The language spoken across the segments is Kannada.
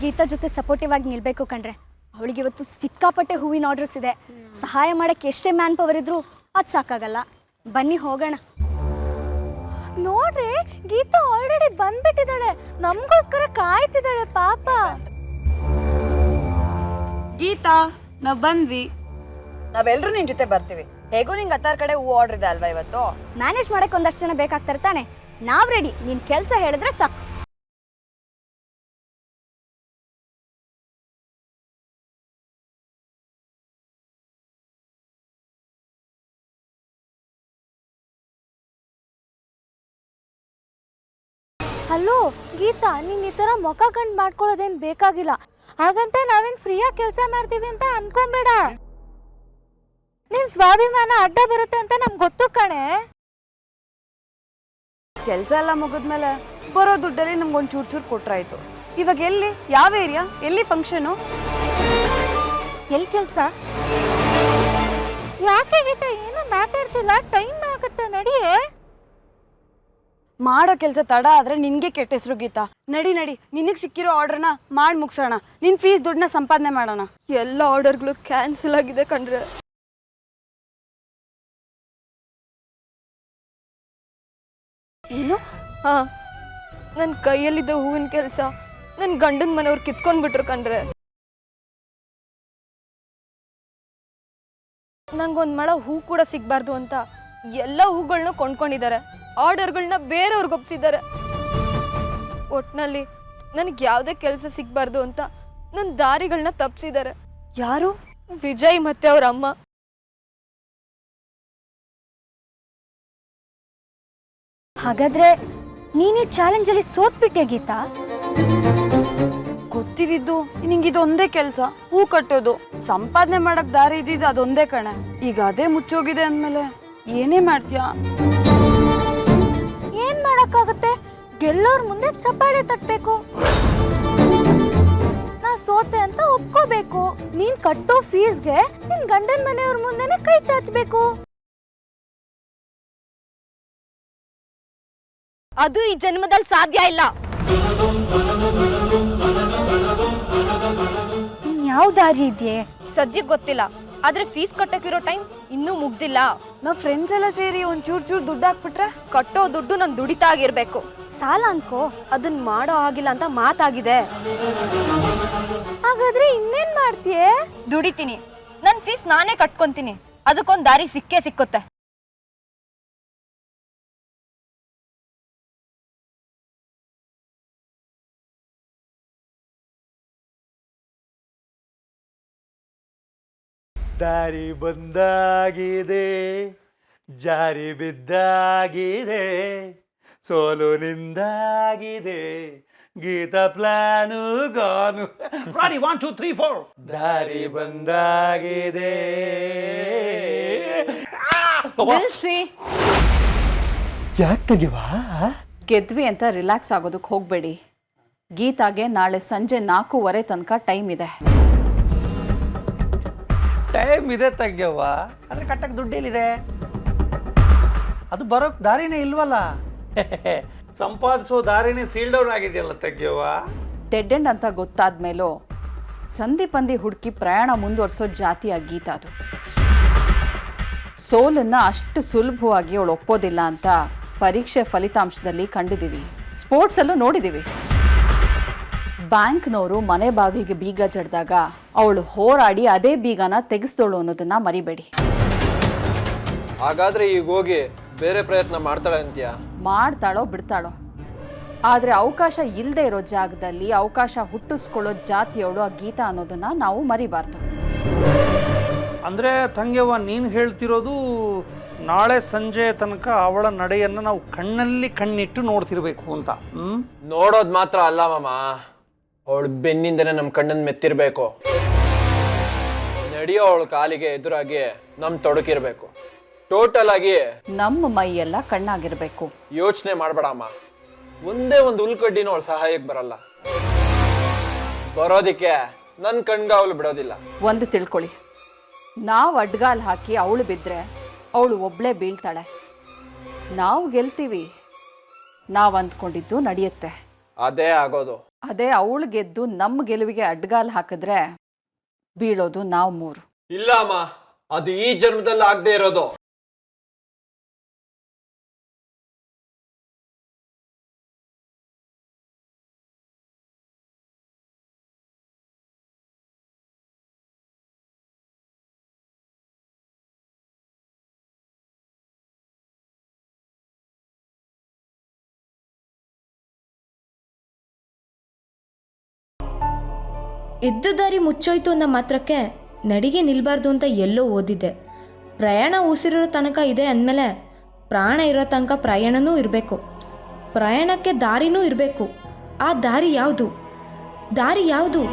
ಗೀತಾ ಜೊತೆ ಸಪೋರ್ಟಿವ್ ಆಗಿ ನಿಲ್ಬೇಕು ಕಣ್ರೆ. ಅವಳಿಗೆ ಇವತ್ತು ಸಿಕ್ಕಾಪಟ್ಟೆ ಹೂವಿನ ಆರ್ಡರ್ಸ್ ಇದೆ. ಸಹಾಯ ಮಾಡಕ್ಕೆ ಎಷ್ಟೇ ಮ್ಯಾನ್ ಪವರ್ ಇದ್ರೂ ಅದು ಸಾಕಾಗಲ್ಲ. ಬನ್ನಿ ಹೋಗೋಣ. ನೋಡ್ರಿ, ಗೀತಾ ಆಲ್ರೆಡಿ ಬಂದ್ಬಿಟ್ಟಿದ್ದಾಳೆ. ನಮಗೋಸ್ಕರ ಕಾಯ್ತಿದ್ದಾಳೆ ಪಾಪ. ಗೀತಾ, ನಾವ್ ಬಂದ್ವಿ. ನಾವೆಲ್ಲರೂ ನಿನ್ ಜೊತೆ ಬರ್ತೀವಿ. ಹೇಗೂ ನಿಂಗೆ 16 ಕಡೆ ಹೂ ಆರ್ಡರ್ ಇದೆ ಅಲ್ವಾ ಇವತ್ತು? ಮ್ಯಾನೇಜ್ ಮಾಡಕ್ಕೆ ಒಂದಷ್ಟು ಜನ ಬೇಕಾಗ್ತಾರೆ ತಾನೆ. ನಾವ್ ರೆಡಿ. ನೀನ್ ಕೆಲಸ ಹೇಳಿದ್ರೆ ಸಾಕು. ಹಲೋ ಗೀತಾ, ನೀನ್ ಈ ತರ ಮುಖ ಕಂಡು ಮಾಡ್ಕೊಳ್ಳೋದೇನ್ ಬೇಕಾಗಿಲ್ಲ. ಹಾಗಂತ ನಾವೇನ್ ಫ್ರೀಯಾಗಿ ಕೆಲಸ ಮಾಡ್ತೀವಿ ಅಂತ ಅನ್ಕೊಂಬೇಡ. ನಿನ್ ಸ್ವಾಭಿಮಾನ ಅಡ್ಡ ಬರುತ್ತೆ ಅಂತ ನಮ್ಗೆ ಗೊತ್ತು ಕಣೆ. ಕೆಲಸ ಎಲ್ಲ ಮುಗಿದ್ಮೇಲೆ ಬರೋ ದುಡ್ಡಲ್ಲಿ ನಮ್ಗೊಂದು ಚೂರು ಕೊಟ್ರಾಯ್ತು. ಇವಾಗ ಎಲ್ಲಿ, ಯಾವ ಏರಿಯಾ, ಎಲ್ಲಿ ಫಂಕ್ಷನು, ಎಲ್ಲಿ ಕೆಲಸ? ಯಾಕೆ ಗೀತಾ ಏನು ಮಾತಾಡ್ತಿಲ್ಲ? ಟೈಮ್ ಆಗುತ್ತೆ, ನಡಿಯೇ. ಮಾಡೋ ಕೆಲಸ ತಡ ಆದ್ರೆ ನಿನ್ಗೆ ಕೆಟ್ಟ ಹೆಸರು ಗೀತಾ. ನಡಿ ನಡಿ, ನಿನಗೆ ಸಿಕ್ಕಿರೋ ಆರ್ಡರ್ನ ಮಾಡಿ ಮುಗಿಸೋಣ. ನಿನ್ ಫೀಸ್ ದುಡ್ಡನ್ನ ಸಂಪಾದನೆ ಮಾಡೋಣ. ಎಲ್ಲ ಆರ್ಡರ್ಗಳು ಕ್ಯಾನ್ಸಲ್ ಆಗಿದೆ ಕಣ್ರೆ. ಏನು? ಹಾ, ನನ್ನ ಕೈಯಲ್ಲಿದ್ದ ಹೂವಿನ ಕೆಲಸ ನನ್ನ ಗಂಡನ ಮನೆಯವ್ರು ಕಿತ್ಕೊಂಡ್ಬಿಟ್ರು ಕಣ್ರೆ. ನಂಗೊಂದು ಮಳ ಹೂ ಕೂಡ ಸಿಗ್ಬಾರ್ದು ಅಂತ ಎಲ್ಲ ಹೂಗಳನ್ನ ಕೊಂಡ್ಕೊಂಡಿದ್ದಾರೆ. ಆರ್ಡರ್ಗಳನ್ನ ಬೇರೆಯವ್ರಿಗೆ ಒಪ್ಸಿದ್ದಾರೆ. ಒಟ್ನಲ್ಲಿ ನನಗೆ ಯಾವುದೇ ಕೆಲಸ ಸಿಗ್ಬಾರ್ದು ಅಂತ ನನ್ನ ದಾರಿಗಳನ್ನ ತಪ್ಪಿಸಿದ್ದಾರೆ. ಯಾರು? ವಿಜಯ್ ಮತ್ತೆ ಅವ್ರ ಅಮ್ಮ. ಹಾಗಾದ್ರೆ ನೀನು ಚಾಲೆಂಜ್ ಅಲ್ಲಿ ಸೋತ್ಬಿಟ್ಟೆ ಗೀತಾ. ಗೊತ್ತಿದ್ದು ನಿಂಗಿದು ಒಂದೇ ಕೆಲಸ, ಹೂ ಕಟ್ಟೋದು. ಸಂಪಾದನೆ ಮಾಡಕ್ ದಾರಿ ಇದ್ದಿದ್ದು ಅದೊಂದೇ ಕಣೆ. ಈಗ ಅದೇ ಮುಚ್ಚೋಗಿದೆ ಅಂದ್ಮೇಲೆ ಏನೇ ಮಾಡ್ತೀಯಾ? ಏನ್ ಮಾಡಕ್ಕಾಗುತ್ತೆ? ಗೆಲ್ಲೋರ್ ಮುಂದೆ ಚಪ್ಪಾಳೆ ತಟ್ಟಬೇಕು. ನಾ ಸೋತೆ ಅಂತ ಒಪ್ಕೋಬೇಕು. ನೀನ್ ಕಟ್ಟೋ ಫೀಸ್ಗೆ ನಿನ್ ಗಂಡನ ಮನೆಯವ್ರ ಮುಂದೆನೆ ಕೈ ಚಾಚಬೇಕು. ಅದು ಈ ಜನ್ಮದಲ್ಲಿ ಸಾಧ್ಯ ಇಲ್ಲ. ಯಾವ ದಾರಿ ಇದೆಯೇ ಸದ್ಯಕ್ಕೆ ಗೊತ್ತಿಲ್ಲ, ಆದ್ರೆ ಫೀಸ್ ಕಟ್ಟಕ್ಕಿರೋ ಟೈಮ್ ಇನ್ನೂ ಮುಗ್ದಿಲ್ಲ. ನಾವ್ ಫ್ರೆಂಡ್ಸ್ ಎಲ್ಲ ಸೇರಿ ಒಂದ್ ಚೂರ್ ದುಡ್ಡು ಹಾಕ್ಬಿಟ್ರೆ? ಕಟ್ಟೋ ದುಡ್ಡು ನನ್ ದುಡಿತಾ ಆಗಿರ್ಬೇಕು. ಸಾಲ ಅನ್ಕೋ. ಅದನ್ನ ಮಾಡೋ ಆಗಿಲ್ಲ ಅಂತ ಮಾತಾಗಿದೆ. ಹಾಗಾದ್ರೆ ಇನ್ನೇನ್ ಮಾಡ್ತೀಯೇ? ದುಡಿತೀನಿ, ನನ್ ಫೀಸ್ ನಾನೇ ಕಟ್ಕೊಂತೀನಿ. ಅದಕ್ಕೊಂದ್ ದಾರಿ ಸಿಕ್ಕೇ ಸಿಕ್ಕುತ್ತೆ. ದಾರಿ ಬಂದಾಗಿದೆ, ಜಾರಿ ಬಿದ್ದಾಗಿದೆ, ಸೋಲು ನಿಂದಾಗಿದೆ, ಗೀತ ಪ್ಲಾನು ಗಾನು. Ready, 1, 2, 3, 4. ದಾರಿ ಬಂದಾಗಿದೆ. ನಿಲ್ಸಿ. ಯಾಕೆ ತೆಗಿವಾ? ಗೆದ್ವಿ ಅಂತ ರಿಲ್ಯಾಕ್ಸ್ ಆಗೋದಕ್ಕೆ ಹೋಗಬೇಡಿ. ಗೀತಾಗೆ ನಾಳೆ ಸಂಜೆ 4:15 ತನಕ ಟೈಮ್ ಇದೆ. ಟೈಮ್ ಇದೆ ತೆಗ್ಯವ್ವ, ಆದ್ರೆ ಕಟ್ಟಕ್ಕೆ ದುಡ್ಡೇಲಿದೆ? ಅದು ಬರೋಕ್ ದಾರಿನೇ ಇಲ್ವಲ್ಲ. ಸಂಪಾದಿಸೋ ದಾರಿನೇ ಸೀಲ್ ಡೌನ್ ಆಗಿದೆಯಲ್ಲ ತೆಗ್ಯವ್ವ. ಡೆಡ್ ಎಂಡ್ ಅಂತ ಗೊತ್ತಾದ್ಮೇಲೂ ಸಂಧಿ ಪಂದಿ ಹುಡುಕಿ ಪ್ರಯಾಣ ಮುಂದುವರಿಸೋ ಜಾತಿಯ ಗೀತಾ ಅದು. ಸೋಲನ್ನ ಅಷ್ಟು ಸುಲಭವಾಗಿ ಅವಳು ಒಪ್ಪೋದಿಲ್ಲ ಅಂತ ಪರೀಕ್ಷೆ ಫಲಿತಾಂಶದಲ್ಲಿ ಕಂಡಿದ್ದೀವಿ. ಸ್ಪೋರ್ಟ್ಸಲ್ಲೂ ನೋಡಿದ್ದೀವಿ. ಬ್ಯಾಂಕ್ನವರು ಮನೆ ಬಾಗಿಲಿಗೆ ಬೀಗ ಜಡ್ದಾಗ ಅವಳು ಹೋರಾಡಿ ಅದೇ ಬೀಗನ ತೆಗೆಸ್ದೋಳು ಅನ್ನೋದನ್ನ ಮರಿಬೇಡಿ. ಹಾಗಾದ್ರೆ ಈಗ ಹೋಗಿ ಬೇರೆ ಪ್ರಯತ್ನ ಮಾಡ್ತಾಳೆ ಅಂತೀಯಾ? ಮಾಡ್ತಾಳೋ ಬಿಡ್ತಾಳೋ, ಆದರೆ ಅವಕಾಶ ಇಲ್ಲದೆ ಇರೋ ಜಾಗದಲ್ಲಿ ಅವಕಾಶ ಹುಟ್ಟಿಸ್ಕೊಳ್ಳೋ ಜಾತಿಯವಳು ಆ ಗೀತಾ ಅನ್ನೋದನ್ನ ನಾವು ಮರಿಬಾರ್ದು. ಅಂದ್ರೆ ತಂಗ್ಯವ್ವ, ನೀನು ಹೇಳ್ತಿರೋದು ನಾಳೆ ಸಂಜೆ ತನಕ ಅವಳ ನಡೆಯನ್ನು ನಾವು ಕಣ್ಣಲ್ಲಿ ಕಣ್ಣಿಟ್ಟು ನೋಡ್ತಿರ್ಬೇಕು ಅಂತ. ನೋಡೋದ್ ಮಾತ್ರ ಅಲ್ಲ ಮಾಮ, ಅವಳು ಬೆನ್ನಿಂದನೇ ನಮ್ ಕಣ್ಣನ್ ಮೆತ್ತಿರ್ಬೇಕು. ನಡೆಯೋ ಅವಳ ಕಾಲಿಗೆ ಎದುರಾಗಿ ನಮ್ ತೊಡಕಿರ್ಬೇಕು. ಟೋಟಲ್ ಆಗಿ ನಮ್ಮ ಮೈಯೆಲ್ಲ ಕಣ್ಣಾಗಿರ್ಬೇಕು. ಯೋಚನೆ ಮಾಡ್ಬೇಡಮ್ಮ, ಒಂದೇ ಒಂದು ಉಲ್ಕಡ್ಡಿನೂ ಅವಳ ಸಹಾಯಕ್ಕೆ ಬರಲ್ಲ. ಬರೋದಿಕ್ಕೆ ನನ್ ಕಣ್ಗಾವಲು ಬಿಡೋದಿಲ್ಲ. ಒಂದು ತಿಳ್ಕೊಳ್ಳಿ, ನಾವು ಅಡ್ಗಾಲ್ ಹಾಕಿ ಅವಳು ಬಿದ್ದರೆ ಅವಳು ಒಬ್ಳೇ ಬೀಳ್ತಾಳೆ. ನಾವು ಗೆಲ್ತೀವಿ, ನಾವು ಅಂದ್ಕೊಂಡಿದ್ದು ನಡೆಯುತ್ತೆ. ಅದೇ ಆಗೋದು. ಅದೇ ಅವಳು ಗೆದ್ದು ನಮ್ಮ ಗೆಲುವಿಗೆ ಅಡ್ಗಾಲ್ ಹಾಕಿದ್ರೆ ಬೀಳೋದು ನಾವು 3. ಇಲ್ಲ ಅಮ್ಮ, ಅದು ಈ ಜನ್ಮದಲ್ಲಿ ಆಗದೆ ಇರೋದು. ಇದ್ದ ದಾರಿ ಮುಚ್ಚೋಯ್ತು ಅನ್ನೋ ಮಾತ್ರಕ್ಕೆ ನಡಿಗೆ ನಿಲ್ಬಾರ್ದು ಅಂತ ಎಲ್ಲೋ ಓದಿದ್ದೆ. ಪ್ರಯಾಣ ಉಸಿರಿರೋ ತನಕ ಇದೆ ಅಂದಮೇಲೆ ಪ್ರಾಣ ಇರೋ ತನಕ ಪ್ರಯಾಣನೂ ಇರಬೇಕು. ಪ್ರಯಾಣಕ್ಕೆ ದಾರಿನೂ ಇರಬೇಕು. ಆ ದಾರಿ ಯಾವುದು? ದಾರಿ ಯಾವುದು?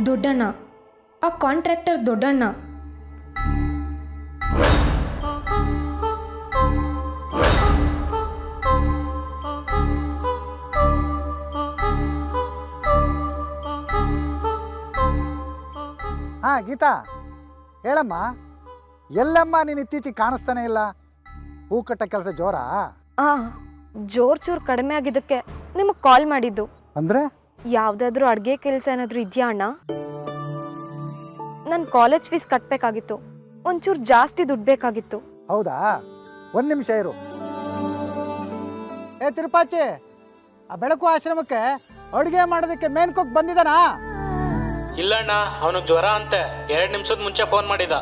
ದೊಡ್ಡಣ್ಣ, ಆ ಕಾಂಟ್ರಾಕ್ಟರ್ ದೊಡ್ಡಣ್ಣ. ಹಾಂ ಗೀತಾ, ಹೇಳಮ್ಮ, ಎಲ್ಲಮ್ಮ ನೀನು ಇತ್ತೀಚೆಗೆ ಕಾಣಿಸ್ತಾನೆ ಇಲ್ಲ? ಹೂ ಕಟ್ಟ ಕೆಲಸ ಜೋರಾ? ಜೋರ್ ಚೂರು ಕಡಿಮೆ ಆಗಿದ್ದಕ್ಕೆ ನಿಮಗೆ ಕಾಲ್ ಮಾಡಿದ್ದು. ಅಂದರೆ ಯಾವುದಾದ್ರೂ ಅಡುಗೆ ಕೆಲಸ ಏನಾದರೂ ಇದೆಯಾ ಅಣ್ಣ? ನನ್ನ ಕಾಲೇಜ್ ಫೀಸ್ ಕಟ್ಟಬೇಕಾಗಿತ್ತು. ಒಂಚೂರು ಜಾಸ್ತಿ ದುಡ್ಡು ಬೇಕಾಗಿತ್ತು. ಹೌದಾ? ಒಂದು ನಿಮಿಷ ಇರು. ಏ ತಿರುಪಾಚಿ, ಆ ಬೆಳಕು ಆಶ್ರಮಕ್ಕೆ ಅಡುಗೆ ಮಾಡೋದಕ್ಕೆ ಮೇನ್ ಕುಕ್ ಬಂದಿದ್ದಾನಾ? ಇಲ್ಲಣ್ಣ, ಅವನಿಗೆ ಜ್ವರ ಅಂತೆ. 2 ನಿಮಿಷದ ಮುಂಚೆ ಫೋನ್ ಮಾಡಿದ.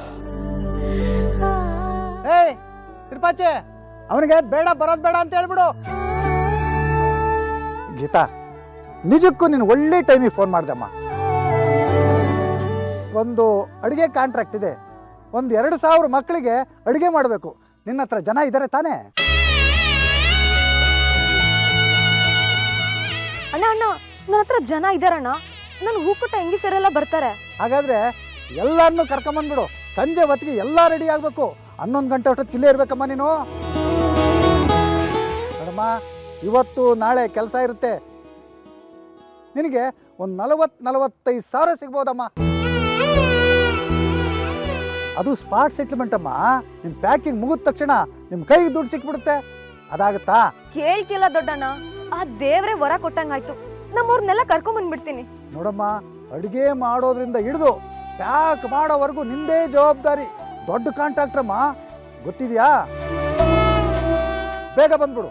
ಏಯ್ ತಿರುಪಾಚಿ, ಅವನಿಗೆ ಬೇಡ, ಬರೋದು ಬೇಡ ಅಂತ ಹೇಳ್ಬಿಡು. ಗೀತಾ, ನಿಜಕ್ಕೂ ನೀನು ಒಳ್ಳೆ ಟೈಮಿಗೆ ಫೋನ್ ಮಾಡ್ದಮ್ಮ. ಒಂದು ಅಡುಗೆ ಕಾಂಟ್ರಾಕ್ಟ್ ಇದೆ. ಒಂದು 2,000 ಮಕ್ಕಳಿಗೆ ಅಡುಗೆ ಮಾಡಬೇಕು. ನಿನ್ನ ಹತ್ರ ಜನ ಇದ್ದಾರೆ ತಾನೇ? ಅಣ್ಣ ಅಣ್ಣ, ನನ್ನ ಹತ್ರ ಜನ ಇದ್ದಾರಣ್ಣ. ನನ್ನ ಹೂಕುಟ್ಟ ಹೆಂಗಿಸರೆಲ್ಲ ಬರ್ತಾರೆ. ಹಾಗಾದರೆ ಎಲ್ಲರನ್ನೂ ಕರ್ಕೊಂಬಂದ್ಬಿಡು. ಸಂಜೆ ಹೊತ್ತಿಗೆ ಎಲ್ಲ ರೆಡಿ ಆಗಬೇಕು. 11 ಗಂಟೆ ಅಷ್ಟೊತ್ತಿಗೆ ಇಲ್ಲೇ ಇರಬೇಕಮ್ಮ ನೀನು. ಮೇಡಮ್ಮ, ಇವತ್ತು ನಾಳೆ ಕೆಲಸ ಇರುತ್ತೆ. ನಿನಗೆ ಒಂದು 40-45 ಸಾವಿರ ಸಿಗ್ಬೋದಮ್ಮ. ಅದು ಸ್ಪಾಟ್ ಸೆಟ್ಲ್ಮೆಂಟ್ ಅಮ್ಮ. ನಿಮ್ಮ ಪ್ಯಾಕಿಂಗ್ ಮುಗಿದ ತಕ್ಷಣ ನಿಮ್ಮ ಕೈಗೆ ದುಡ್ಡು ಸಿಕ್ಬಿಡುತ್ತೆ. ಅದಾಗುತ್ತಾ? ಕೇಳ್ತಿಲ್ಲ ದೊಡ್ಡಣ್ಣ, ಆ ದೇವ್ರೆ ವರ ಕೊಟ್ಟಂಗಾಯ್ತು. ನಮ್ಮೂರ್ನೆಲ್ಲ ಕರ್ಕೊಂಬಂದ್ಬಿಡ್ತೀನಿ. ನೋಡಮ್ಮ, ಅಡುಗೆ ಮಾಡೋದ್ರಿಂದ ಹಿಡಿದು ಪ್ಯಾಕ್ ಮಾಡೋವರೆಗೂ ನಿಂದೇ ಜವಾಬ್ದಾರಿ. ದೊಡ್ಡ ಕಾಂಟ್ರಾಕ್ಟ್ರಮ್ಮ, ಗೊತ್ತಿದೆಯಾ? ಬೇಗ ಬಂದ್ಬಿಡು.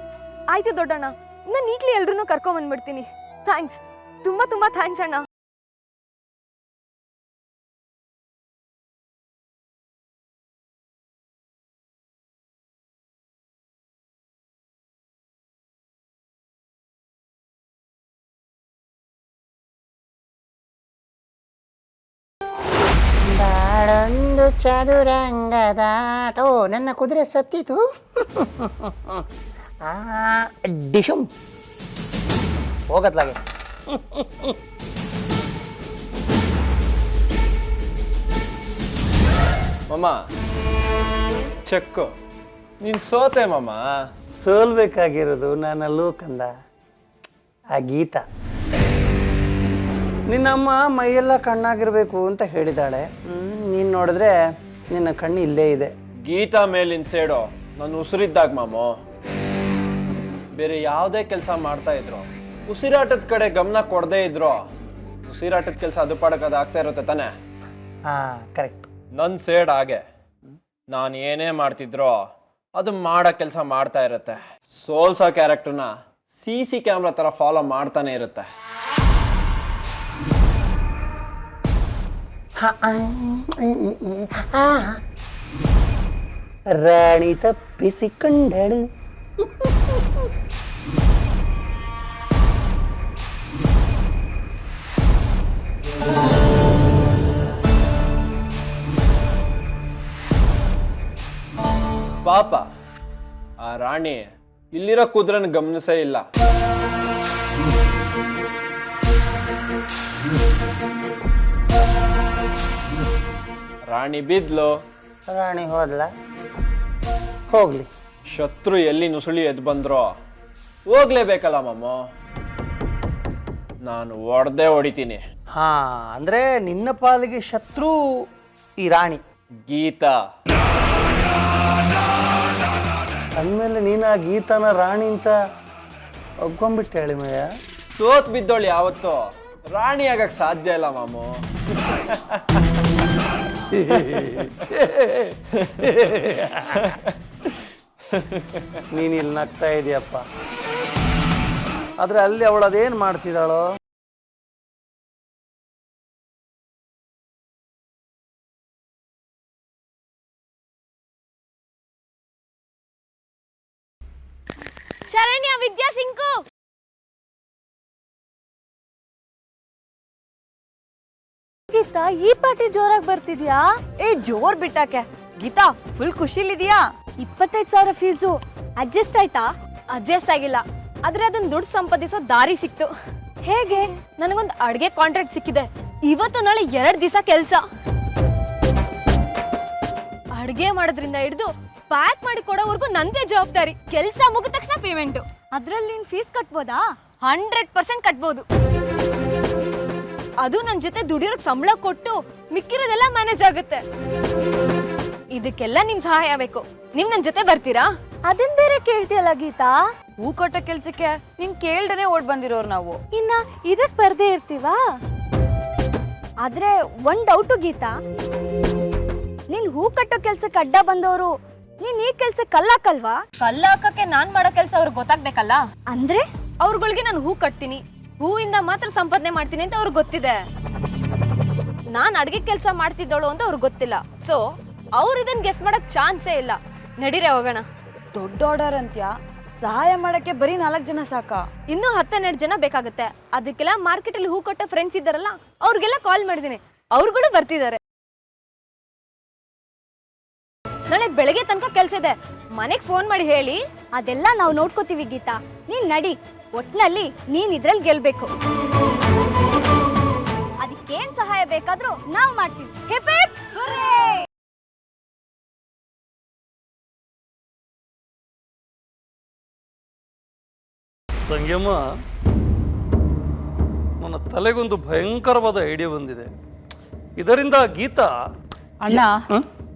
ಆಯ್ತು ದೊಡ್ಡಣ್ಣ, ನಾನು ಈಗಲೇ ಎಲ್ರೂ ಕರ್ಕೊಂಬಂದ್ಬಿಡ್ತೀನಿ. ಥ್ಯಾಂಕ್ಸ್, ತುಂಬಾ ತುಂಬಾ ಥ್ಯಾಂಕ್ಸ್ ಅಣ್ಣ. ಬಾಳೊಂದು ಚದುರಂಗದಾಟೋ, ನನ್ನ ಕುದುರೆ ಸತ್ತಿತು. ಡಿಶುಮ್ ಹೋಗತ್ಲಾಗೆ. ಮಮ್ಮ, ಚೆಕ್ಕು ನೀನು ಸೋತೆ ಮಮ್ಮ. ಸೋಲ್ಬೇಕಾಗಿರೋದು ನಾನಲ್ಲೂ ಕಂದ, ಆ ಗೀತಾ. ನಿನ್ನಮ್ಮ ಮೈಯೆಲ್ಲ ಕಣ್ಣಾಗಿರ್ಬೇಕು ಅಂತ ಹೇಳಿದಾಳೆ. ನೀನು ನೋಡಿದ್ರೆ ನಿನ್ನ ಕಣ್ಣು ಇಲ್ಲೇ ಇದೆ. ಗೀತಾ ಮೇಲಿನ ಸೇಡೋ ನಾನು ಉಸಿರಿದ್ದಾಗ ಮಾಮೋ. ಬೇರೆ ಯಾವುದೇ ಕೆಲಸ ಮಾಡ್ತಾ ಇದ್ರು ಉಸಿರಾಟದ ಕಡೆ ಗಮನ ಕೊಡದೇ ಇದ್ರು ಉಸಿರಾಟದ ಕೆಲಸ ಅದು ಪಾಡಕ್ಕೆ ಅದು ಆಗ್ತಾ ಇರುತ್ತೆ ತಾನೆ? ಹಾಂ, ಕರೆಕ್ಟ್. ನನ್ನ ಸೇಡ್ ಹಾಗೆ. ನಾನು ಏನೇ ಮಾಡ್ತಿದ್ರೋ ಅದು ಮಾಡೋ ಕೆಲಸ ಮಾಡ್ತಾ ಇರುತ್ತೆ. ಸೋಲ್ಸೋ ಕ್ಯಾರೆಕ್ಟರ್ನ CC ಕ್ಯಾಮ್ರಾ ಥರ ಫಾಲೋ ಮಾಡ್ತಾನೆ ಇರುತ್ತೆ. ರಾಣಿ ತಪ್ಪಿಸಿಕೊಂಡಳು. ಪಾಪ ಆ ರಾಣಿ ಇಲ್ಲಿರೋ ಕುದುರೆನ ಗಮನಿಸೇ ಇಲ್ಲ. ರಾಣಿ ಬಿದ್ಲು, ರಾಣಿ ಹೋದ್ಲ, ಹೋಗ್ಲಿ. ಶತ್ರು ಎಲ್ಲಿ ನುಸುಳಿ ಎದ್ದು ಬಂದ್ರೋ ಹೋಗ್ಲೇಬೇಕಲ್ಲ ಮಮ್ಮ. ನಾನು ಹೊಡೆದೇ ಹೊಡಿತೀನಿ. ಹಾ, ಅಂದ್ರೆ ನಿನ್ನ ಪಾಲಿಗೆ ಶತ್ರು ಈ ರಾಣಿ. ಗೀತಾ. ಅಂದಮೇಲೆ ನೀನು ಆ ಗೀತಾನ ರಾಣಿ ಅಂತ ಒಪ್ಕೊಂಡ್ಬಿಟ್ಟೆ ಅಳಿಮಯ್ಯ. ಸೋತ್ ಬಿದ್ದೋಳು ಯಾವತ್ತೋ ರಾಣಿ ಆಗಕ್ ಸಾಧ್ಯ ಇಲ್ಲ ಮಾಮು. ನೀನು ಇಲ್ಲಿ ನಗ್ತಾ ಇದೆಯಪ್ಪ, ಆದರೆ ಅಲ್ಲಿ ಅವಳು ಅದೇನು ಮಾಡ್ತಿದ್ದಾಳೋ. ಶರಣ್ಯ, ವಿದ್ಯಾ, ಸಿಂಕು. ಗೀತಾ, ಈ ಪಾರ್ಟಿ ಜೋರಾಗಿ ಬರ್ತಿದ್ಯಾ? ಜೋರ್ ಬಿಟ್ಟಾಕೆ. ಗೀತಾ ಫುಲ್ ಖುಷಿಲಿದ್ಯಾ? 25,000 ಫೀಸು ಅಡ್ಜಸ್ಟ್ ಆಯ್ತಾ? ಅಡ್ಜಸ್ಟ್ ಆಗಿಲ್ಲ, ಆದ್ರೆ ಅದನ್ನ ದುಡ್ಡು ಸಂಪಾದಿಸೋ ದಾರಿ ಸಿಕ್ತು. ಹೇಗೆ? ನನಗೊಂದು ಅಡ್ಗೆ ಕಾಂಟ್ರಾಕ್ಟ್ ಸಿಕ್ಕಿದೆ. ಇವತ್ತು ನಾಳೆ 2 ದಿವಸ ಕೆಲಸ. ಅಡ್ಗೆ ಮಾಡೋದ್ರಿಂದ ಹಿಡಿದು ಪ್ಯಾಕ್ ಮಾಡಿ ಕೊಡೋವರೆಗೂ ನಂದೇ ಜವಾಬ್ದಾರಿ. ಕೆಲಸ ಮುಗಿದ ತಕ್ಷಣ ಪೇಮೆಂಟ್. ಅದ್ರಲ್ಲಿ ನೀನ್ ಫೀಸ್ ಕಟ್ಬೋದಾ? 100% ಕಟ್ಬೋದು. ಅದು ನನ್ನ ಜೊತೆ ದುಡಿಯೋರ್ಗೆ ಸಂಬಳ ಕೊಟ್ಟು ಮಿಕ್ಕಿರೋದೆಲ್ಲ ಮ್ಯಾನೇಜ್ ಆಗುತ್ತೆ. ಇದಕ್ಕೆಲ್ಲ ನಿಮ್ ಸಹಾಯ ಬೇಕು. ನೀವ್ ನನ್ನ ಜೊತೆ ಬರ್ತೀರಾ? ಅದನ್ ಬೇರೆ ಕೇಳ್ತಿಯಲ್ಲ ಗೀತಾ. ಹೂ ಕಟ್ಟೋ ಕೆಲ್ಸಕ್ಕೆ ನೀನ್ ಕೇಳ್ದೇನೆ ಓಡ್ ಬಂದಿರೋರು ನಾವು. ಇನ್ನ ಇದಕ್ ಬರ್ದೇ ಇರ್ತೀವಾ? ಆದ್ರೆ ಒಂದ್ ಡೌಟು ಗೀತಾ, ನೀನ್ ಹೂ ಕಟ್ಟೋ ಕೆಲ್ಸಕ್ಕೆ ಅಡ್ಡ ಬಂದವರು ನೀನ್ ಈ ಕೆಲ್ಸಕ್ಕೆ ಕಲ್ಲಾಕಲ್ವಾ? ಕಲ್ಲ ಹಾಕಕ್ಕೆ ನಾನ್ ಮಾಡೋ ಕೆಲಸ ಅವ್ರಿಗೆ ಗೊತ್ತಾಗ್ಬೇಕಲ್ಲ. ಅಂದ್ರೆ ಅವ್ರಗಳಿಗೆ ನಾನು ಹೂ ಕಟ್ತೀನಿ, ಹೂವಿಂದ ಮಾತ್ರ ಸಂಪಾದನೆ ಮಾಡ್ತೀನಿ ಅಂತ ಅವ್ರಿಗೆ ಗೊತ್ತಿದೆ. ನಾನ್ ಅಡ್ಗೆ ಕೆಲಸ ಮಾಡ್ತಿದ್ದವಳು ಅಂತ ಅವ್ರಿಗೆ ಗೊತ್ತಿಲ್ಲ. ಸೊ ಅವ್ರು ಇದನ್ನ ಗೆಸ್ ಮಾಡಕ್ ಚಾನ್ಸೇ ಇಲ್ಲ. ನಡೀರೆ ಹೋಗೋಣ. ದೊಡ್ಡ ಆರ್ಡರ್ ಅಂತ್ಯಾ? ಸಹಾಯ ಮಾಡಕ್ಕೆ ಬರೀ 4 ಜನ ಸಾಕಾ? ಇನ್ನೂ 10-12 ಜನ ಬೇಕಾಗುತ್ತೆ. ಅದಕ್ಕೆಲ್ಲ ಮಾರ್ಕೆಟಲ್ಲಿ ಹೂ ಕೊಟ್ಟ ಫ್ರೆಂಡ್ಸ್ ಇದ್ದಾರಲ್ಲ, ಅವ್ರಿಗೆಲ್ಲ ಕಾಲ್ ಮಾಡಿದ್ದೀನಿ. ಅವ್ರುಗಳು ಬರ್ತಿದ್ದಾರೆ. ನಾಳೆ ಬೆಳಗ್ಗೆ ತನಕ ಕೆಲಸ ಇದೆ. ಮನೆಗೆ ಫೋನ್ ಮಾಡಿ ಹೇಳಿ. ಅದೆಲ್ಲ ನಾವು ನೋಡ್ಕೋತೀವಿ ಗೀತಾ, ನೀನ್ ನಡಿ. ಒಟ್ನಲ್ಲಿ ನೀನ್ ಇದ್ರಲ್ಲಿ ಗೆಲ್ಬೇಕು. ಅದಕ್ಕೇನ್ ಸಹಾಯ ಬೇಕಾದ್ರೂ ನಾವ್ ಮಾಡ್ತೀವಿ. Hip hip hurray! ತಂಗಿಯಮ್ಮ, ನನ್ನ ತಲೆಗೊಂದು ಭಯಂಕರವಾದ ಐಡಿಯಾ ಬಂದಿದೆ. ಇದರಿಂದ ಗೀತಾ ಅಣ್ಣ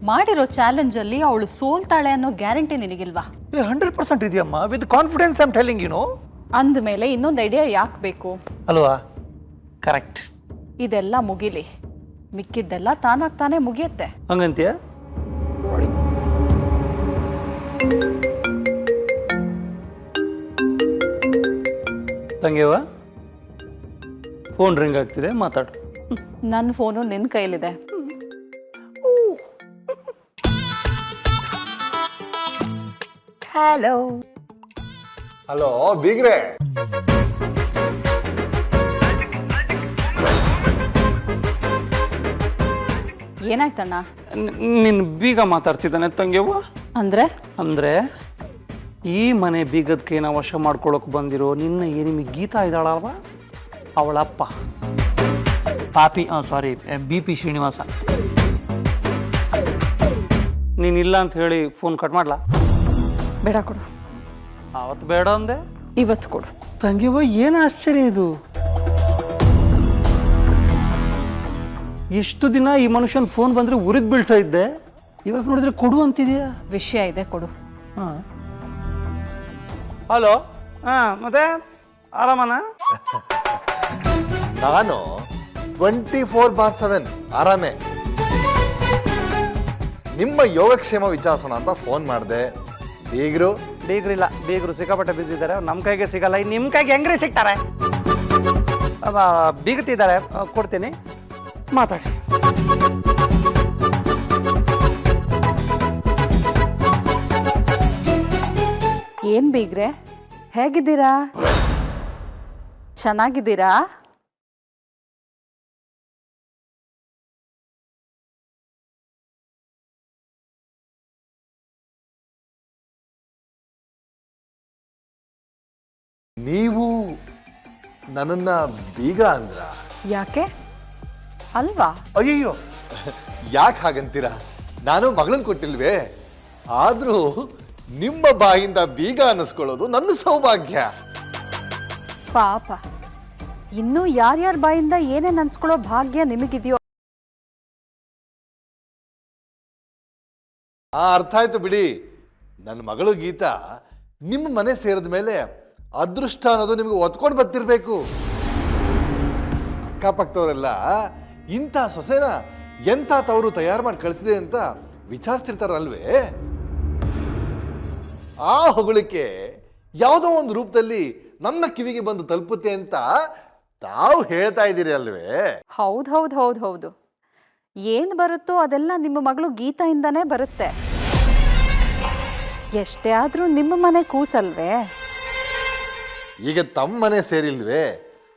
ಮಾಡಿರೋ ಚಾಲೆಂಜ್ ಅಲ್ಲಿ ಅವಳು ಸೋಲ್ತಾಳೆ ಅನ್ನೋ ಗ್ಯಾರಂಟಿ ನಿನಗಿಲ್ವಾ? 100% ಇದೆಯಮ್ಮ. With confidence I am telling you know. ಅಂದಮೇಲೆ ಇನ್ನೊಂದು ಐಡಿಯಾ ಯಾಕೆ ಬೇಕು ಅಲ್ವಾ? ಕರೆಕ್ಟ್. ಇದೆಲ್ಲ ಮುಗಿಲಿ, ಮಿಕ್ಕಿದ್ದೆಲ್ಲ ತಾನಾಗ್ ತಾನೇ ಮುಗಿಯುತ್ತೆ. ಹಂಗಂತೀಯ? ತಂಗಿಯವ, ಫೋನ್ ರಿಂಗ್ ಆಗ್ತಿದೆ, ಮಾತಾಡು. ನನ್ನ ಫೋನು ನಿನ್ನ ಕೈಲಿದೆ. ಹಲೋ ಬೀಗ್ರೆ. ಏನಾಯ್ತಣ್ಣ? ನಿನ್ನ ಬೀಗ ಮಾತಾಡ್ತಿದ್ದಾನೆ ತಂಗಿಯವ್ವ. ಅಂದ್ರೆ ಈ ಮನೆ ಬೀಗದಕ್ಕೆ ನಾವು ವಶ ಮಾಡ್ಕೊಳಕ್ ಬಂದಿರೋ ನಿನ್ನ ಏನಿಮಿ ಗೀತಾ ಇದ್ದಾಳಲ್ವ, ಅವಳಪ್ಪ ಪಾಪಿ, ಸಾರಿ BP ಶ್ರೀನಿವಾಸ. ನೀನಿಲ್ಲ ಅಂತ ಹೇಳಿ ಫೋನ್ ಕಟ್ ಮಾಡ್ಲಾ? ಬೇಡ ಕೊಡು. ಅವತ್ತು ಬೇಡ ಅಂದೆ, ಇವತ್ತು ಕೊಡು. ತಂಗಿಯವ್ವ, ಏನು ಆಶ್ಚರ್ಯ ಇದು. ಎಷ್ಟು ದಿನ ಈ ಮನುಷ್ಯನ ಫೋನ್ ಬಂದರೆ ಉರಿದು ಬೀಳ್ತಾ ಇದ್ದೆ, ಇವಾಗ ನೋಡಿದ್ರೆ ಕೊಡು ಅಂತಿದೆಯಾ? ವಿಷಯ ಇದೆ, ಕೊಡು. ಹಾಂ, ಹಲೋ. ಹಾಂ, ಮತ್ತೆ ಆರಾಮನ? ನಾನು 24/7 ಆರಾಮೆ. ನಿಮ್ಮ ಯೋಗಕ್ಷೇಮ ವಿಚಾರಿಸೋಣ ಅಂತ ಫೋನ್ ಮಾಡಿದೆ. ಬೀಗ್ರಿಲ್ಲ, ಬೀಗರು ಸಿಕ್ಕಾಪಟ್ಟೆ ಬಿಸಿ ಇದ್ದಾರೆ. ನಮ್ಮ ಕೈಗೆ ಸಿಗಲ್ಲ, ನಿಮ್ಮ ಕೈಗೆ ಹೆಂಗ್ರಿ ಸಿಗ್ತಾರೆ? ಬೀಗುತ್ತಿದ್ದಾರೆ, ಕೊಡ್ತೀನಿ, ಮಾತಾಡಿ. ಏನ್ ಬೀಗ್ರೆ, ಹೇಗಿದ್ದೀರಾ? ಚೆನ್ನಾಗಿದ್ದೀರಾ? ನೀವು ನನ್ನನ್ನ ಬೀಗ ಅಂದ್ರ? ಯಾಕೆ ಅಲ್ವಾ? ಅಯ್ಯಯ್ಯೋ, ಯಾಕೆ ಹಾಗಂತೀರ? ನಾನು ಮಗಳನ್ನ ಕೊಟ್ಟಿಲ್ವೇ? ಆದ್ರೂ ನಿಮ್ಮ ಬಾಯಿಂದ ಬೀಗ ಅನ್ನಿಸ್ಕೊಳ್ಳೋದು ನನ್ನ ಸೌಭಾಗ್ಯ. ಪಾಪ, ಇನ್ನೂ ಯಾರ್ಯಾರ ಬಾಯಿಂದ ಏನೇನು ಅನ್ಸ್ಕೊಳ್ಳೋ ಭಾಗ್ಯ ನಿಮಗಿದೆಯೋ ಅರ್ಥ ಆಯ್ತು ಬಿಡಿ. ನನ್ನ ಮಗಳು ಗೀತಾ ನಿಮ್ಮ ಮನೆ ಸೇರಿದ ಮೇಲೆ ಅದೃಷ್ಟ ಅನ್ನೋದು ನಿಮ್ಗೆ ಒತ್ಕೊಂಡು ಬರ್ತಿರ್ಬೇಕು. ಅಕ್ಕಪಕ್ಕದವರೆಲ್ಲ ಇಂಥ ಸೊಸೆನ ಎಂಥ ತವರು ತಯಾರು ಮಾಡಿ ಕಳಿಸಿದೆ ಅಂತ ವಿಚಾರಿಸ್ತಿರ್ತಾರಲ್ವೇ? ಆ ಹೊಗಳಿಕೆ ಯಾವುದೋ ಒಂದು ರೂಪದಲ್ಲಿ ನನ್ನ ಕಿವಿಗೆ ಬಂದು ತಲುಪುತ್ತೆ ಅಂತ ತಾವು ಹೇಳ್ತಾ ಇದ್ದೀರಿ ಅಲ್ವೇ? ಹೌದು ಏನು ಬರುತ್ತೋ ಅದೆಲ್ಲ ನಿಮ್ಮ ಮಗಳು ಗೀತಾಯಿಂದನೇ ಬರುತ್ತೆ. ಎಷ್ಟೇ ಆದರೂ ನಿಮ್ಮ ಮನೆ ಕೂಸಲ್ವೇ? ಈಗ ತಮ್ಮ ಮನೆ ಸೇರಿಲ್ವೇ?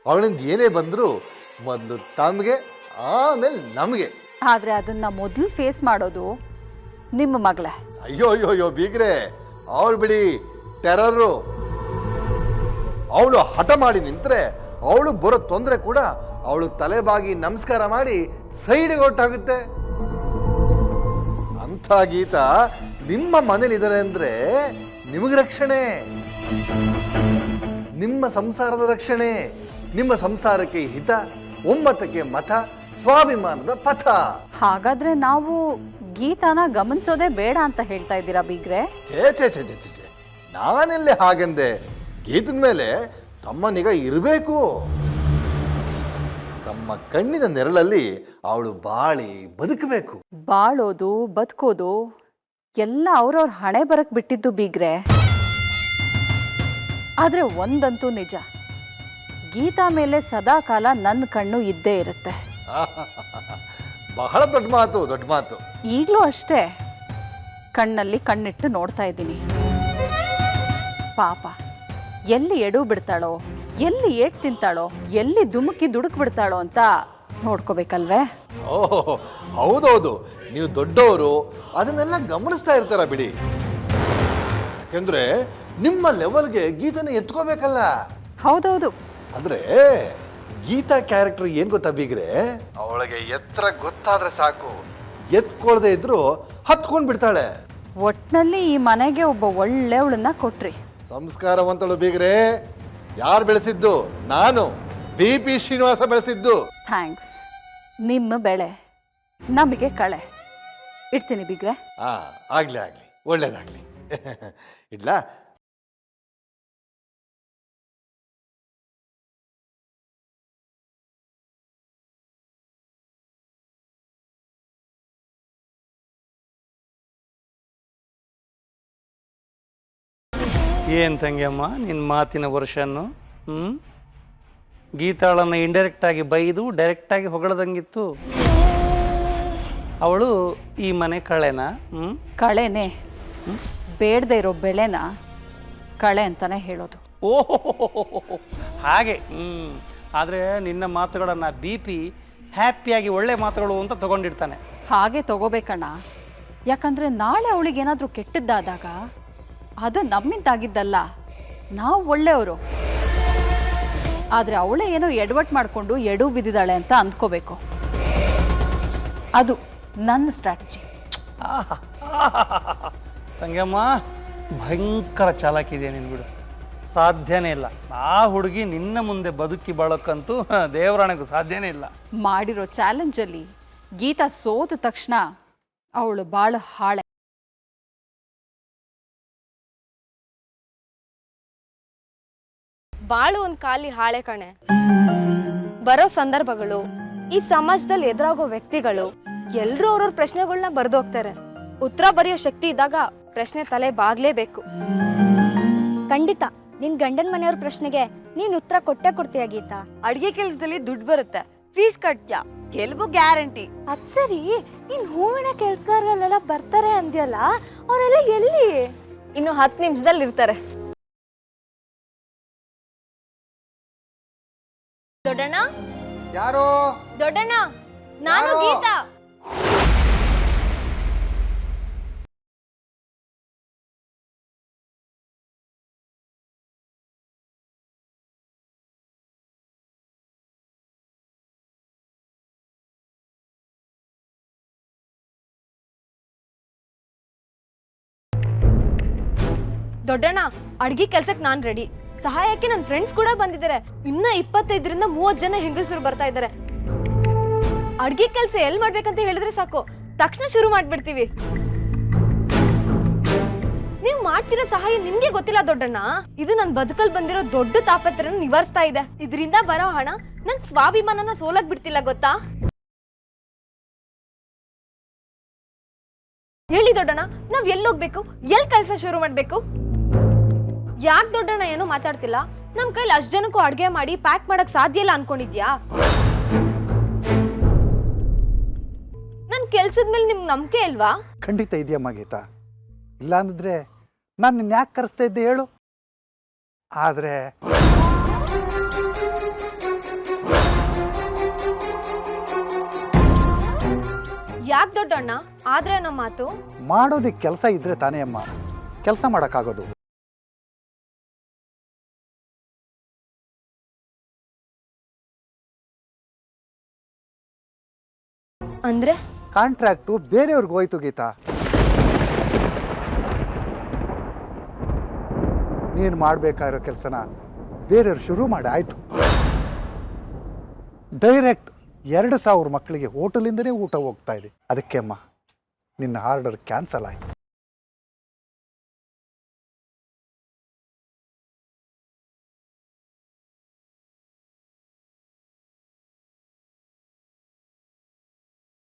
ಅವಳಿಂದ ಏನೇ ಬಂದರೂ ಮೊದಲು ತಮಗೆ ಆಮೇಲೆ ನಮಗೆ. ಆದರೆ ಅದನ್ನ ಮೊದಲು ಫೇಸ್ ಮಾಡೋದು ನಿಮ್ಮ ಮಗಳೇ. ಅಯ್ಯೋ ಬೀಗ್ರೆ, ಅವಳು ಬಿಡಿ ಟೆರರು. ಅವಳು ಹಠ ಮಾಡಿ ನಿಂತರೆ ಅವಳು ಬರೋ ತೊಂದರೆ ಕೂಡ ಅವಳು ತಲೆಬಾಗಿ ನಮಸ್ಕಾರ ಮಾಡಿ ಸೈಡ್ಗೆ ಹೊರಟಾಗುತ್ತೆ. ಅಂಥ ಗೀತಾ ನಿಮ್ಮ ಮನೇಲಿದ್ದಾರೆ ಅಂದ್ರೆ ನಿಮಗೆ ರಕ್ಷಣೆ, ನಿಮ್ಮ ಸಂಸಾರದ ರಕ್ಷಣೆ, ನಿಮ್ಮ ಸಂಸಾರಕ್ಕೆ ಹಿತ, ಒಮ್ಮತಕ್ಕೆ ಮತ, ಸ್ವಾಭಿಮಾನದ ಪಥ. ಹಾಗಾದ್ರೆ ನಾವು ಗೀತಾನ ಗಮನಿಸೋದೇ ಬೇಡ ಅಂತ ಹೇಳ್ತಾ ಇದ್ದೀರಾ ಬೀಗ್ರೆ? ಛೇ ನಾನೆಲ್ಲೇ ಹಾಗೆಂದೆ. ಗೀತದ ಮೇಲೆ ತಮ್ಮ ನಿಗಾ ಇರಬೇಕು. ತಮ್ಮ ಕಣ್ಣಿನ ನೆರಳಲ್ಲಿ ಅವಳು ಬಾಳಿ ಬದುಕಬೇಕು. ಬಾಳೋದು ಬದುಕೋದು ಎಲ್ಲ ಅವ್ರವ್ರ ಹಣೆ ಬರಕ್ ಬಿಟ್ಟಿದ್ದು ಬೀಗ್ರೆ. ಆದ್ರೆ ಒಂದಂತೂ ನಿಜ, ಗೀತಾ ಮೇಲೆ ಸದಾ ಕಾಲ ನನ್ನ ಕಣ್ಣು ಇದ್ದೇ ಇರುತ್ತೆ. ಬಹಳ ದೊಡ್ಡ ಮಾತು. ಈಗಲೂ ಅಷ್ಟೇ ಕಣ್ಣಲ್ಲಿ ಕಣ್ಣಿಟ್ಟು ನೋಡ್ತಾ ಇದ್ದೀನಿ. ಪಾಪ ಎಲ್ಲಿ ಎಡು ಬಿಡ್ತಾಳೋ, ಎಲ್ಲಿ ಏಟ್ ತಿಂತಾಳೋ, ಎಲ್ಲಿ ದುಮುಕಿ ದುಡುಕ್ ಬಿಡ್ತಾಳೋ ಅಂತ ನೋಡ್ಕೋಬೇಕಲ್ವೇ? ಓಹ್ ಹೌದೌದು, ನೀವು ದೊಡ್ಡವರು ಅದನ್ನೆಲ್ಲ ಗಮನಿಸ್ತಾ ಇರ್ತಾರ ಬಿಡಿ. ಯಾಕೆಂದ್ರೆ ನಿಮ್ಮ ಲೆವೆಲ್ಗೆ ಗೀತನ ಎತ್ಕೋಬೇಕಲ್ಲ. ಹೌದೌದು. ಅಂದ್ರೆ ಗೀತಾ ಕ್ಯಾರೆಕ್ಟರ್ ಏನ್ ಗೊತ್ತಾ ಬೀಗ್ರೆ? ಅವಳಿಗೆ ಎತ್ತರ ಗೊತ್ತಾದ್ರೆ ಸಾಕು, ಎತ್ಕೊಳ್ದೆ ಇದ್ರು ಹತ್ಕೊಂಡ್ ಬಿಡ್ತಾಳೆ. ಒಟ್ನಲ್ಲಿ ಈ ಮನೆಗೆ ಒಬ್ಬ ಒಳ್ಳೆಯವಳನ್ನ ಕೊಟ್ರಿ. ಸಂಸ್ಕಾರವಂತಳು ಬೀಗ್ರೆ. ಯಾರು ಬೆಳೆಸಿದ್ದು? ನಾನು, BP ಶ್ರೀನಿವಾಸ ಬೆಳೆಸಿದ್ದು. ಥ್ಯಾಂಕ್ಸ್. ನಿಮ್ಮ ಬೆಳೆ ನಮಗೆ ಕಳೆ. ಇಡ್ತೀನಿ ಬೀಗ್ರೆ. ಆಗ್ಲಿ ಒಳ್ಳೇದಾಗ್ಲಿ. ಇಡ್ಲಾ? ಏನು ತಂಗಿಯಮ್ಮ ನಿನ್ನ ಮಾತಿನ ವರ್ಷನ್ನು? ಗೀತಾಳನ್ನು ಇಂಡೈರೆಕ್ಟಾಗಿ ಬೈದು ಡೈರೆಕ್ಟಾಗಿ ಹೊಗಳದಂಗಿತ್ತು. ಅವಳು ಈ ಮನೆ ಕಳೆನಾ? ಕಳೆನೆ. ಬೇಡದೆ ಇರೋ ಬೆಳೆನ ಕಳೆ ಅಂತಾನೆ ಹೇಳೋದು. ಓಹೋ ಹಾಗೆ. ಆದರೆ ನಿನ್ನ ಮಾತುಗಳನ್ನು BP ಹ್ಯಾಪಿಯಾಗಿ ಒಳ್ಳೆ ಮಾತುಗಳು ಅಂತ ತಗೊಂಡಿರ್ತಾನೆ. ಹಾಗೆ ತಗೋಬೇಕಣ್ಣ. ಯಾಕಂದರೆ ನಾಳೆ ಅವಳಿಗೆ ಏನಾದರೂ ಕೆಟ್ಟದ್ದಾದಾಗ ಅದು ನಮ್ಮಿಂದಾಗಿದ್ದಲ್ಲ, ನಾವು ಒಳ್ಳೆಯವರು. ಆದರೆ ಅವಳೇ ಏನೋ ಎಡವಟ್ಟು ಮಾಡಿಕೊಂಡು ಎಡು ಬಿದ್ದಿದ್ದಾಳೆ ಅಂತ ಅಂದ್ಕೋಬೇಕು. ಅದು ನನ್ನ ಸ್ಟ್ರಾಟಜಿ. ತಂಗಮ್ಮ ಭಯಂಕರ ಚಾಲಾಕಿದೆ ನೀನು ಬಿಡು. ಸಾಧ್ಯನೇ ಇಲ್ಲ. ಆ ಹುಡುಗಿ ನಿನ್ನ ಮುಂದೆ ಬದುಕಿ ಬಾಳಕ್ಕಂತೂ ದೇವರಾಣೆಗೂ ಸಾಧ್ಯನೇ ಇಲ್ಲ. ಮಾಡಿರೋ ಚಾಲೆಂಜಲ್ಲಿ ಗೀತಾ ಸೋತ ತಕ್ಷಣ ಅವಳು ಭಾಳ ಹಾಳೆ. ಬಾಳು ಒಂದು ಖಾಲಿ ಹಾಳೆ ಕಣೆ. ಬರೋ ಸಂದರ್ಭಗಳು, ಈ ಸಮಾಜದಲ್ಲಿ ಎದುರಾಗೋ ವ್ಯಕ್ತಿಗಳು ಎಲ್ಲರೂ ಅವ್ರವ್ರ ಪ್ರಶ್ನೆಗಳನ್ನ ಬರ್ದೋಗ್ತಾರೆ. ಉತ್ತರ ಬರೆಯೋ ಶಕ್ತಿ ಇದ್ದಾಗ ಪ್ರಶ್ನೆ ತಲೆ ಬಾಗ್ಲೇಬೇಕು. ಖಂಡಿತ ನಿನ್ ಗಂಡನ ಮನೆಯವ್ರ ಪ್ರಶ್ನೆಗೆ ನೀನ್ ಉತ್ತರ ಕೊಟ್ಟೆ ಕೊಡ್ತೀಯ ಗೀತಾ. ಅಡಿಗೆ ಕೆಲಸದಲ್ಲಿ ದುಡ್ಡು ಬರುತ್ತೆ, ಫೀಸ್ ಕಟ್ತ್ಯಾ, ಗೆಲುವು ಗ್ಯಾರಂಟಿ. ಅದ್ ಸರಿ, ನೀನ್ ಹೂವಿನ ಕೆಲ್ಸಗಾರರೆಲ್ಲ ಬರ್ತಾರೆ ಅಂದ್ಯಲ್ಲ, ಅವರೆಲ್ಲ ಎಲ್ಲಿ? ಇನ್ನು 10 ನಿಮಿಷದಲ್ಲಿ ಇರ್ತಾರೆ. ದೊಡ್ಡಣ್ಣ. ಯಾರೋ? ದೊಡ್ಡಣ್ಣ, ನಾನು ಗೀತಾ. ದೊಡ್ಡಣ್ಣ, ಅಡ್ಗೆ ಕೆಲ್ಸಕ್ಕೆ ನಾನು ರೆಡಿ. ಸಹಾಯಕ್ಕೆ ನನ್ನ ಫ್ರೆಂಡ್ಸ್ ಕೂಡ ಬಂದಿದ್ದಾರೆ. ಇನ್ನ 25ರಿಂದ 30 ಜನ ಹೆಂಗಸರು ಬರ್ತಾ ಇದ್ದಾರೆ. ಅಡ್ಗೆ ಕೆಲಸ ಎಲ್ಲಿ ಮಾಡ್ಬೇಕಂತ ಹೇಳಿದ್ರೆ ಸಾಕು, ತಕ್ಷಣ ಶುರು ಮಾಡ್ಬಿಡ್ತೀವಿ. ನೀವು ಮಾಡ್ತಿರೋ ಸಹಾಯ ನಿಮ್ಗೆ ಗೊತ್ತಿಲ್ಲ ದೊಡ್ಡಣ್ಣ. ಇದು ನನ್ ಬದುಕಲ್ ಬಂದಿರೋ ದೊಡ್ಡ ತಾಪತ್ರನ ನಿವಾರಿಸ್ತಾ ಇದೆ. ಇದರಿಂದ ಬರೋ ಹಣ ನನ್ ಸ್ವಾಭಿಮಾನನ ಸೋಲಕ್ ಬಿಡ್ತಿಲ್ಲ ಗೊತ್ತಾ? ಹೇಳಿ ದೊಡ್ಡಣ್ಣ, ನಾವ್ ಎಲ್ಲೋಗ್ಬೇಕು, ಎಲ್ ಕೆಲಸ ಶುರು ಮಾಡ್ಬೇಕು? ಯಾಕೆ ದೊಡ್ಡಣ್ಣ ಏನೋ ಮಾತಾಡ್ತಿಲ್ಲ? ನಮ್ ಕೈಲಿ ಅಷ್ಟ್ ಜನಕ್ಕೂ ಅಡ್ಗೆ ಮಾಡಿ ಪ್ಯಾಕ್ ಮಾಡಕ್ ಸಾಧ್ಯ ಇಲ್ಲ ಅನ್ಕೊಂಡಿದ್ಯಾ? ನನ್ ಕೆಲ್ಸದ ಮೇಲೆ ನಿಮ್ಗೆ ನಂಬಿಕೆ ಇಲ್ವಾ? ಖಂಡಿತ ಇದೆಯಮ್ಮ ಗೀತಾ. ಇಲ್ಲ ಅಂದಿದ್ರೆ ನಾನು ನಿನ್ನ ಯಾಕೆ ಕರೆಸ್ತಾ ಇದ್ದೆ ಹೇಳು. ಆದರೆ ಯಾಕೆ ದೊಡ್ಡಣ್ಣ? ಆದ್ರೆ ನಮ್ಮ ಮಾತು ಮಾಡೋದಕ್ಕೆ ಕೆಲಸ ಇದ್ರೆ ತಾನೇ ಅಮ್ಮ ಕೆಲಸ ಮಾಡೋಕ್ಕಾಗೋದು. ಅಂದ್ರೆ ಕಾಂಟ್ರಾಕ್ಟು ಬೇರೆಯವ್ರಿಗೆ ಹೋಯ್ತು ಗೀತಾ. ನೀನು ಮಾಡಬೇಕಾಗಿರೋ ಕೆಲಸನ ಬೇರೆಯವ್ರು ಶುರು ಮಾಡಿ ಆಯಿತು. ಡೈರೆಕ್ಟ್ 2,000 ಮಕ್ಕಳಿಗೆ ಹೋಟೆಲಿಂದನೇ ಊಟ ಹೋಗ್ತಾ ಇದೆ. ಅದಕ್ಕೆ ಅಮ್ಮ ನಿನ್ನ ಆರ್ಡರ್ ಕ್ಯಾನ್ಸಲ್ ಆಯಿತು.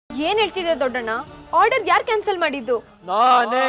ಏನ್ ಹೇಳ್ತಿದೆ ದೊಡ್ಡಣ್ಣ? ಆರ್ಡರ್ ಯಾರು ಕ್ಯಾನ್ಸಲ್ ಮಾಡಿದ್ದು? ನಾನೇ.